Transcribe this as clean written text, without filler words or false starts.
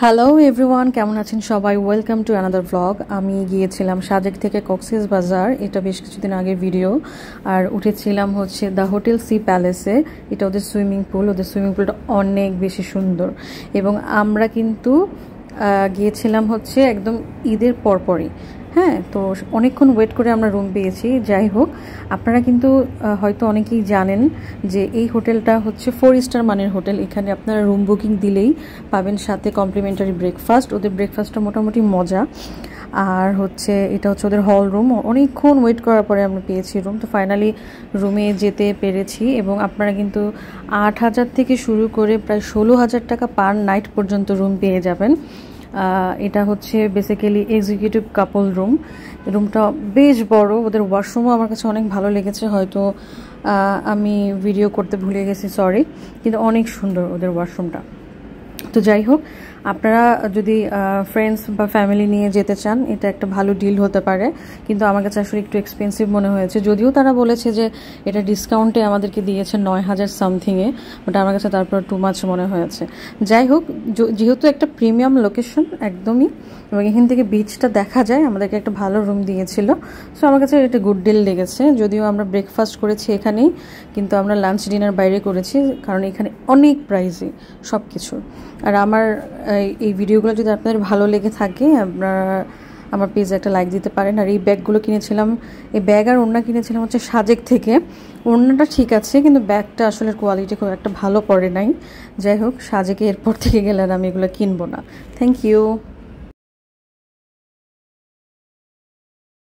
Hello everyone, কেমন আছেন সবাই? Welcome to another blog. আমি গিয়েছিলাম সাজেক থেকে কক্সবাজার, এটা বেশ কিছুদিন আগের ভিডিও। আর উঠেছিলাম হচ্ছে দ্য হোটেল সি প্যালেসে। এটা ওদের সুইমিং পুল, ওদের সুইমিং পুলটা অনেক বেশি সুন্দর। এবং আমরা কিন্তু গিয়েছিলাম হচ্ছে একদম ঈদের পরপরই। হ্যাঁ, তো অনেকক্ষণ ওয়েট করে আমরা রুম পেয়েছি। যাই হোক, আপনারা কিন্তু হয়তো অনেকেই জানেন যে এই হোটেলটা হচ্ছে 4 স্টার মানের হোটেল। এখানে আপনারা রুম বুকিং দিলেই পাবেন সাথে কমপ্লিমেন্টারি ব্রেকফাস্ট। ওদের ব্রেকফাস্টটা মোটামুটি মজা। আর হচ্ছে এটা হচ্ছে ওদের হল রুম। অনেকক্ষণ ওয়েট করার পরে আমরা পেয়েছি রুম। তো ফাইনালি রুমে যেতে পেরেছি। এবং আপনারা কিন্তু 8,000 থেকে শুরু করে প্রায় 16,000 টাকা পার নাইট পর্যন্ত রুম পেয়ে যাবেন। এটা হচ্ছে বেসিক্যালি এক্সিকিউটিভ কাপল রুম। রুমটা বেশ বড়। ওদের ওয়াশরুমও আমার কাছে অনেক ভালো লেগেছে, হয়তো আমি ভিডিও করতে ভুলে গেছি, সরি, কিন্তু অনেক সুন্দর ওদের ওয়াশরুমটা। তো যাই হোক, আপনারা যদি ফ্রেন্ডস বা ফ্যামিলি নিয়ে যেতে চান, এটা একটা ভালো ডিল হতে পারে। কিন্তু আমার কাছে আসলে একটু এক্সপেন্সিভ মনে হয়েছে, যদিও তারা বলেছে যে এটা ডিসকাউন্টে আমাদেরকে দিয়েছে 9,000 সামথিংয়ে, ওটা আমার কাছে তারপর টু মাচ মনে হয়েছে। যাই হোক, যেহেতু একটা প্রিমিয়াম লোকেশন একদমই, এবং এখান থেকে বিচটা দেখা যায়, আমাদেরকে একটা ভালো রুম দিয়েছিল। সো আমার কাছে এটা গুড ডিল লেগেছে। যদিও আমরা ব্রেকফাস্ট করেছি এখানেই, কিন্তু আমরা লাঞ্চ ডিনার বাইরে করেছি, কারণ এখানে অনেক প্রাইসই সব কিছু। আর আমার এই ভিডিওগুলো যদি আপনাদের ভালো লেগে থাকে, আপনারা আমার পেজে একটা লাইক দিতে পারেন। আর এই ব্যাগগুলো কিনেছিলাম, এই ব্যাগ আর ওড়না কিনেছিলাম হচ্ছে সাজেক থেকে। ওড়নাটা ঠিক আছে, কিন্তু ব্যাগটা আসলে কোয়ালিটি খুব একটা ভালো পড়ে নাই। যাই হোক, সাজেকে এরপর থেকে গেলে আর আমি এগুলো কিনবো না। Thank you.